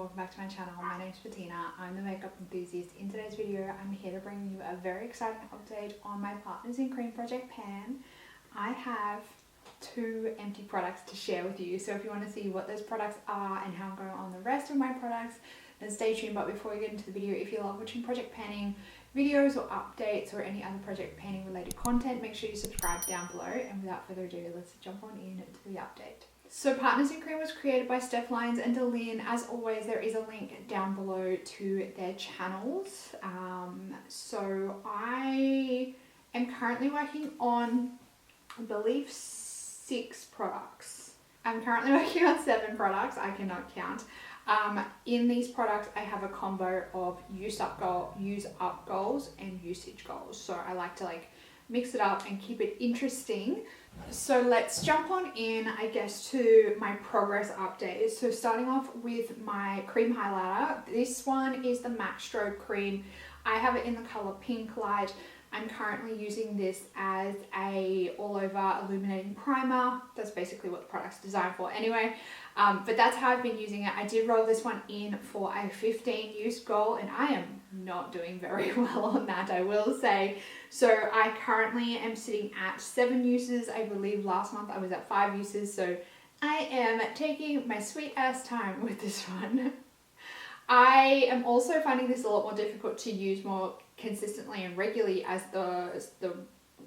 welcome back to my channel. My name's Bettina. I'm the makeup enthusiast. In today's video, I'm here to bring you a very exciting update on my Partners in Cream project pan. I have 2 empty products to share with you. So if you want to see what those products are and how I'm going on the rest of my products, then stay tuned. But before we get into the video, if you love watching project panning videos or updates or any other project panning related content, make sure you subscribe down below. And without further ado, let's jump on into the update. So Partners in Cream was created by Steph Lyons and DaLin. As always, there is a link down below to their channels. So I am currently working on, I believe, 6 products. I'm currently working on 7 products. I cannot count. In these products, I have a combo of use up goals and usage goals. So I like to mix it up and keep it interesting. So let's jump on in, I guess, to my progress updates. So starting off with my cream highlighter. This one is the MAC Strobe Cream. I have it in the color Pink Light. I'm currently using this as a all over illuminating primer. That's basically what the product's designed for anyway. But that's how I've been using it. I did roll this one in for a 15 use goal and I am not doing very well on that, I will say. So I currently am sitting at 7 uses. I believe last month I was at 5 uses. So I am taking my sweet ass time with this one. I am also finding this a lot more difficult to use more consistently and regularly as the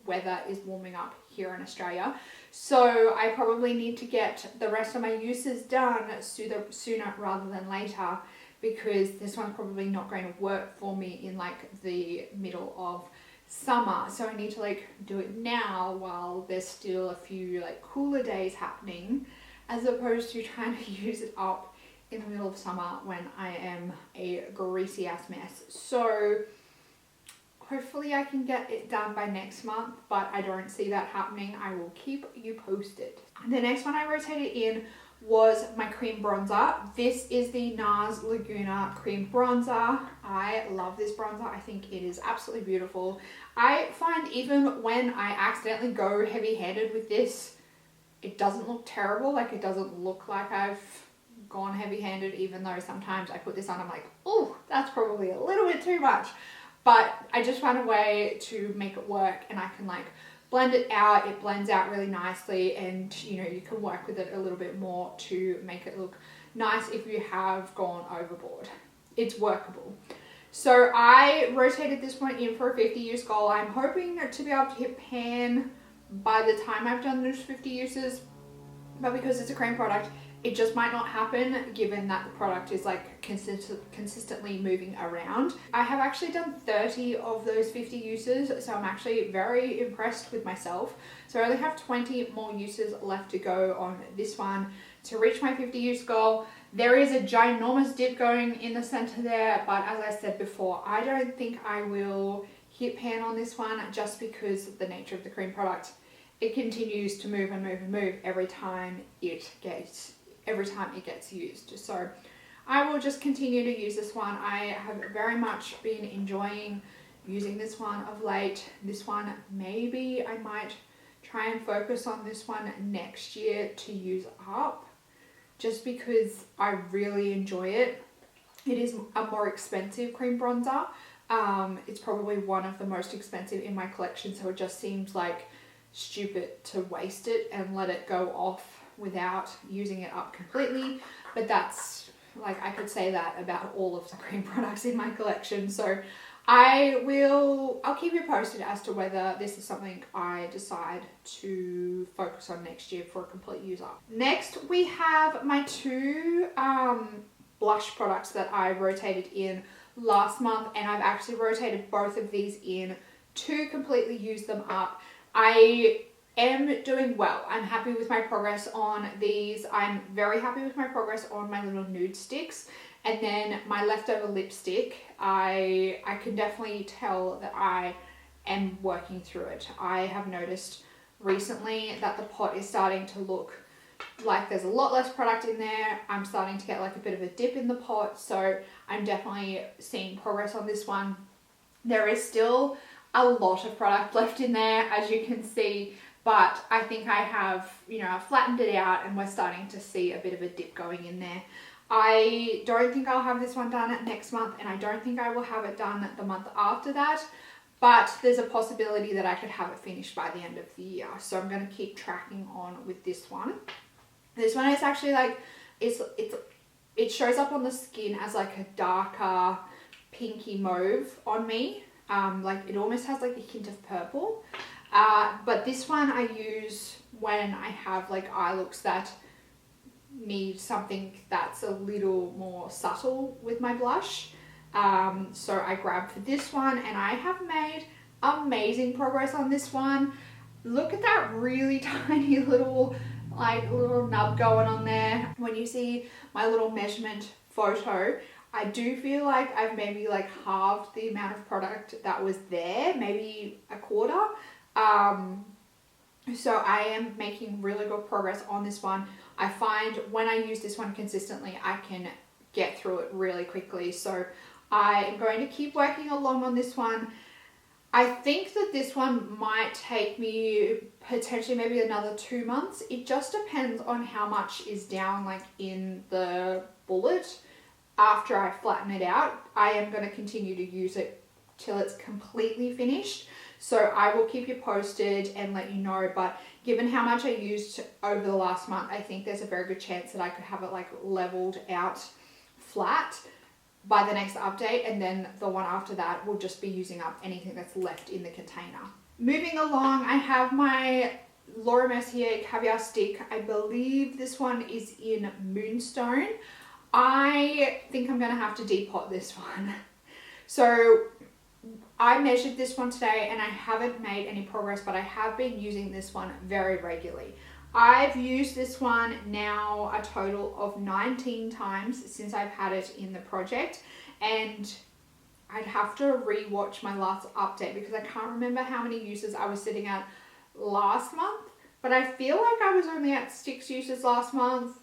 weather is warming up here in Australia. So I probably need to get the rest of my uses done sooner rather than later, because this one's probably not going to work for me in the middle of summer. So I need to do it now while there's still a few cooler days happening, as opposed to trying to use it up in the middle of summer when I am a greasy ass mess. So hopefully I can get it done by next month, but I don't see that happening. I will keep you posted. The next one I rotated in was my cream bronzer. This is the NARS Laguna cream bronzer. I love this bronzer. I think it is absolutely beautiful. I find even when I accidentally go heavy-handed with this, it doesn't look terrible. It doesn't look like I've gone heavy-handed, even though sometimes I put this on, I'm like, oh, that's probably a little bit too much. But I just found a way to make it work, and I can blend it out. It blends out really nicely, and you can work with it a little bit more to make it look nice if you have gone overboard. It's workable. So I rotated this one in for a 50 use goal. I'm hoping to be able to hit pan by the time I've done those 50 uses, but because it's a cream product, it just might not happen, given that the product is consistently moving around. I have actually done 30 of those 50 uses, so I'm actually very impressed with myself. So I only have 20 more uses left to go on this one to reach my 50 use goal. There is a ginormous dip going in the center there, but as I said before, I don't think I will hit pan on this one, just because of the nature of the cream product. It continues to move and move and move every time it gets used. So I will just continue to use this one. I have very much been enjoying using this one of late. This one, maybe I might try and focus on this one next year to use up, just because I really enjoy it. It is a more expensive cream bronzer. It's probably one of the most expensive in my collection, so it just seems stupid to waste it and let it go off without using it up completely. But that's I could say that about all of the cream products in my collection. So I'll keep you posted as to whether this is something I decide to focus on next year for a complete use up. Next, we have my 2 blush products that I rotated in last month, and I've actually rotated both of these in to completely use them up. I am doing well. I'm happy with my progress on these. I'm very happy with my progress on my little nude sticks. And then my leftover lipstick, I can definitely tell that I am working through it. I have noticed recently that the pot is starting to look like there's a lot less product in there. I'm starting to get a bit of a dip in the pot. So I'm definitely seeing progress on this one. There is still a lot of product left in there, as you can see, but I think I have, flattened it out, and we're starting to see a bit of a dip going in there. I don't think I'll have this one done next month, and I don't think I will have it done the month after that, but there's a possibility that I could have it finished by the end of the year. So I'm going to keep tracking on with this one. This one is actually like, it shows up on the skin as like a darker pinky mauve on me. Like it almost has like a hint of purple. But this one I use when I have like eye looks that need something that's a little more subtle with my blush. So I grabbed for this one, and I have made amazing progress on this one. Look at that really tiny little nub going on there. When you see my little measurement photo, I do feel like I've maybe like halved the amount of product that was there, maybe a quarter. So I am making really good progress on this one. I find when I use this one consistently, I can get through it really quickly. So I am going to keep working along on this one. I think that this one might take me potentially maybe another 2 months. It just depends on how much is down like in the bullet. After I flatten it out, I am going to continue to use it till it's completely finished. So I will keep you posted and let you know. But given how much I used over the last month, I think there's a very good chance that I could have it like leveled out flat by the next update, and then the one after that will just be using up anything that's left in the container. Moving along, I have my Laura Mercier Caviar Stick. I believe this one is in Moonstone. I think I'm going to have to depot this one. So I measured this one today and I haven't made any progress, but I have been using this one very regularly. I've used this one now a total of 19 times since I've had it in the project, and I'd have to re-watch my last update because I can't remember how many uses I was sitting at last month, but I feel like I was only at 6 uses last month.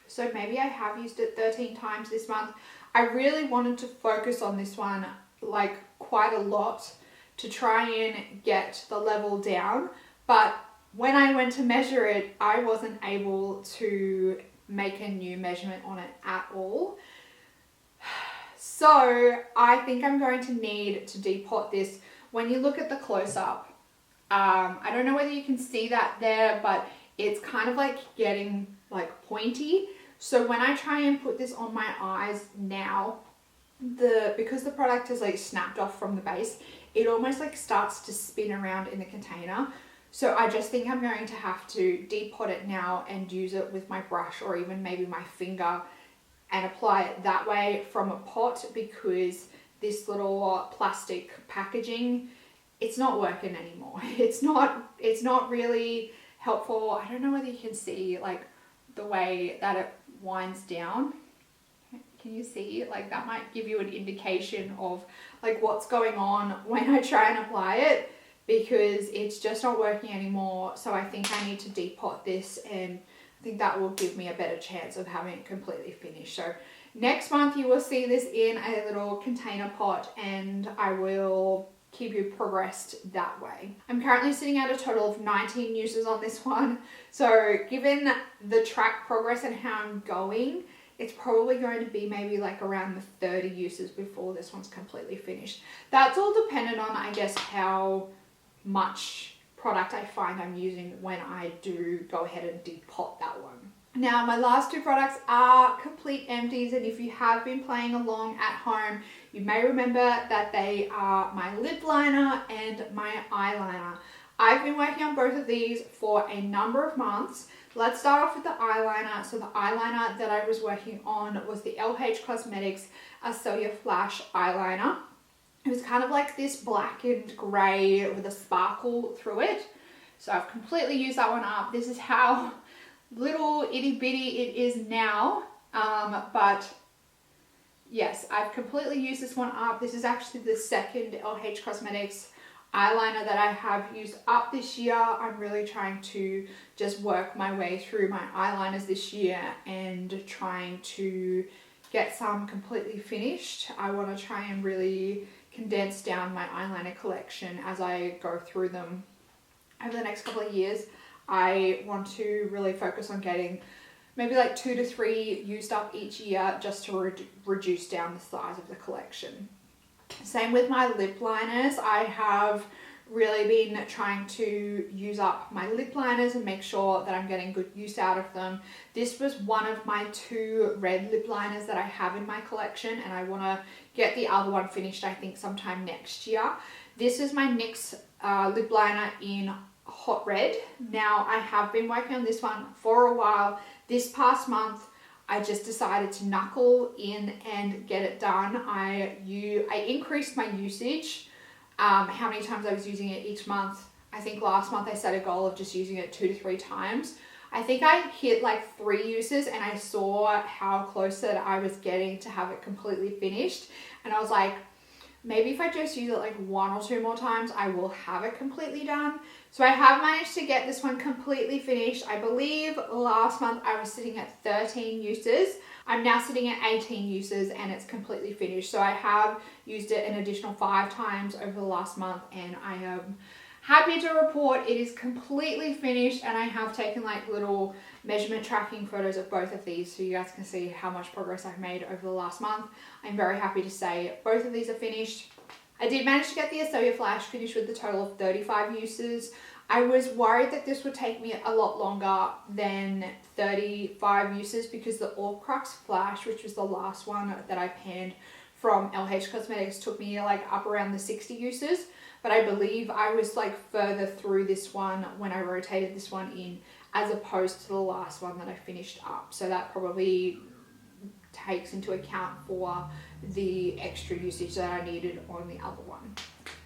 So maybe I have used it 13 times this month. I really wanted to focus on this one like quite a lot to try and get the level down, but when I went to measure it, I wasn't able to make a new measurement on it at all. So I think I'm going to need to depot this. When you look at the close-up, I don't know whether you can see that there, but it's kind of like getting like pointy. So when I try and put this on my eyes now, because the product is like snapped off from the base, it almost like starts to spin around in the container. So I just think I'm going to have to depot it now and use it with my brush or even maybe my finger and apply it that way from a pot, because this little plastic packaging, it's not working anymore. It's not really helpful. I don't know whether you can see like the way that it winds down. Can you see? Like that might give you an indication of like what's going on when I try and apply it, because it's just not working anymore. So I think I need to depot this, and I think that will give me a better chance of having it completely finished. So next month you will see this in a little container pot, and I will keep you progressed that way. I'm currently sitting at a total of 19 uses on this one. So given the track progress and how I'm going, it's probably going to be maybe like around the 30 uses before this one's completely finished. That's all dependent on, I guess, how much product I find I'm using when I do go ahead and depot that one. Now my last two products are complete empties, and if you have been playing along at home, you may remember that they are my lip liner and my eyeliner. I've been working on both of these for a number of months. Let's start off with the eyeliner. So the eyeliner that I was working on was the LH Cosmetics Acelia Flash eyeliner. It was kind of like this black and grey with a sparkle through it. So I've completely used that one up. This is how little itty bitty it is now. But yes, I've completely used this one up. This is actually the second LH Cosmetics eyeliner that I have used up this year. I'm really trying to just work my way through my eyeliners this year and trying to get some completely finished. I want to try and really condense down my eyeliner collection as I go through them over the next couple of years. I want to really focus on getting maybe like 2 to 3 used up each year just to reduce down the size of the collection. Same with my lip liners. I have really been trying to use up my lip liners and make sure that I'm getting good use out of them. This was one of my 2 red lip liners that I have in my collection, and I want to get the other one finished I think sometime next year. This is my NYX lip liner in Hot Red. Now I have been working on this one for a while. This past month I just decided to knuckle in and get it done. I increased my usage, how many times I was using it each month. I think last month I set a goal of just using it 2 to 3 times. I think I hit like 3 uses and I saw how close that I was getting to have it completely finished. And I was like, maybe if I just use it like 1 or 2 more times, I will have it completely done. So I have managed to get this one completely finished. I believe last month I was sitting at 13 uses. I'm now sitting at 18 uses and it's completely finished. So I have used it an additional 5 times over the last month, and I am happy to report it is completely finished, and I have taken like little measurement tracking photos of both of these so you guys can see how much progress I've made over the last month. I'm very happy to say both of these are finished. I did manage to get the Acelia Flash finished with a total of 35 uses. I was worried that this would take me a lot longer than 35 uses because the All Crux Flash, which was the last one that I panned from LH Cosmetics, took me like up around the 60 uses. But I believe I was like further through this one when I rotated this one in as opposed to the last one that I finished up. So that probably takes into account for the extra usage that I needed on the other one.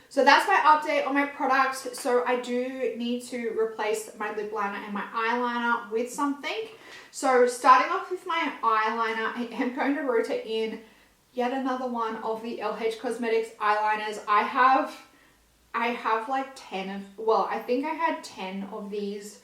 So that's my update on my products. So I do need to replace my lip liner and my eyeliner with something. So starting off with my eyeliner, I am going to rotate in yet another one of the LH Cosmetics eyeliners. I have like 10 of, well, I think I had 10 of these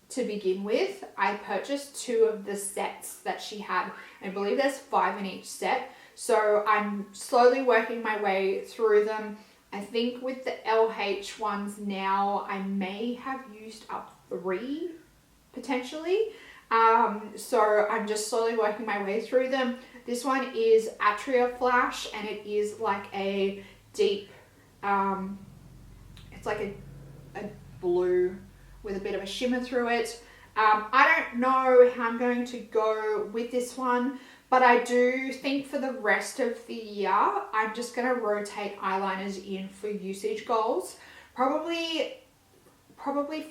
to begin with. I purchased 2 of the sets that she had. I believe there's 5 in each set. So I'm slowly working my way through them. I think with the LH ones now, I may have used up 3 potentially. So I'm just slowly working my way through them. This one is Atria Flash, and it is like a deep, it's like a blue with a bit of a shimmer through it. I don't know how I'm going to go with this one, but I do think for the rest of the year, I'm just going to rotate eyeliners in for usage goals. Probably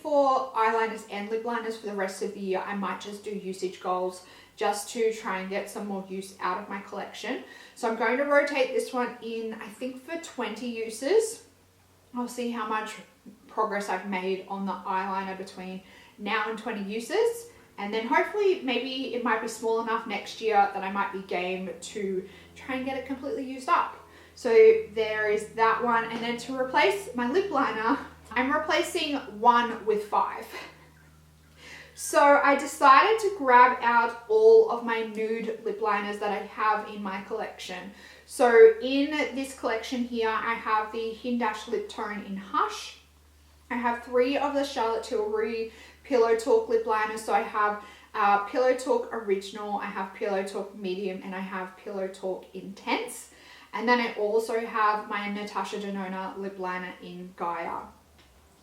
for eyeliners and lip liners for the rest of the year, I might just do usage goals just to try and get some more use out of my collection. So I'm going to rotate this one in, I think for 20 uses. I'll see how much progress I've made on the eyeliner between now and 20 uses. And then hopefully maybe it might be small enough next year that I might be game to try and get it completely used up. So there is that one. And then to replace my lip liner, I'm replacing 1 with 5. So I decided to grab out all of my nude lip liners that I have in my collection. So in this collection here, I have the Hindash Lip Tone in Hush. I have 3 of the Charlotte Tilbury Pillow Talk lip liners. So I have Pillow Talk Original, I have Pillow Talk Medium, and I have Pillow Talk Intense. And then I also have my Natasha Denona lip liner in Gaia.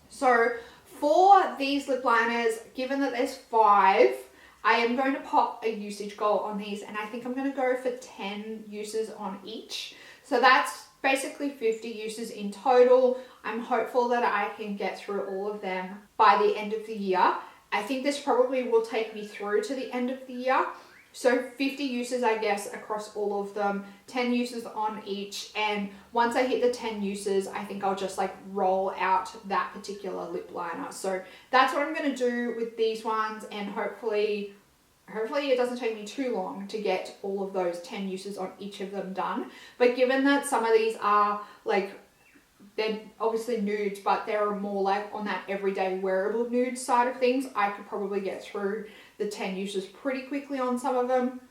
So for these lip liners, given that there's 5, I am going to pop a usage goal on these, and I think I'm going to go for 10 uses on each. So that's basically 50 uses in total. I'm hopeful that I can get through all of them by the end of the year. I think this probably will take me through to the end of the year. So 50 uses, I guess, across all of them, 10 uses on each. And once I hit the 10 uses, I think I'll just like roll out that particular lip liner. So that's what I'm going to do with these ones. And hopefully it doesn't take me too long to get all of those 10 uses on each of them done. But given that some of these are like, they're obviously nudes, but they're more like on that everyday wearable nude side of things, I could probably get through the 10 uses pretty quickly on some of them.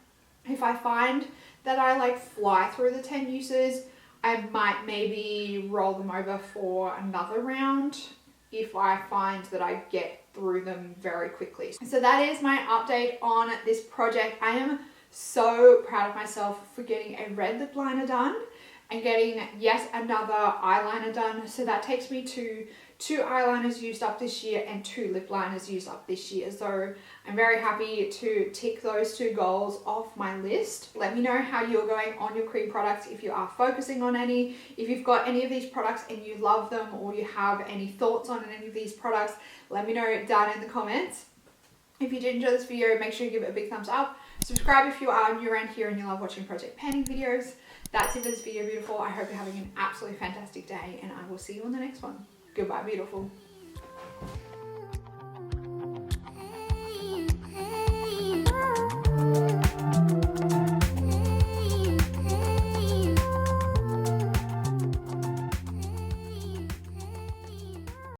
If I find that I like fly through the 10 uses, I might maybe roll them over for another round if I find that I get through them very quickly. So that is my update on this project. I am so proud of myself for getting a red lip liner done and getting yet another eyeliner done. So that takes me to 2 eyeliners used up this year and 2 lip liners used up this year. So I'm very happy to tick those 2 goals off my list. Let me know how you're going on your cream products, if you are focusing on any, if you've got any of these products and you love them, or you have any thoughts on any of these products. Let me know down in the comments. If you did enjoy this video, make sure you give it a big thumbs up. Subscribe if you are new around here and you love watching project panning videos. That's it for this video, beautiful. I hope you're having an absolutely fantastic day, and I will see you on the next one. Goodbye, beautiful.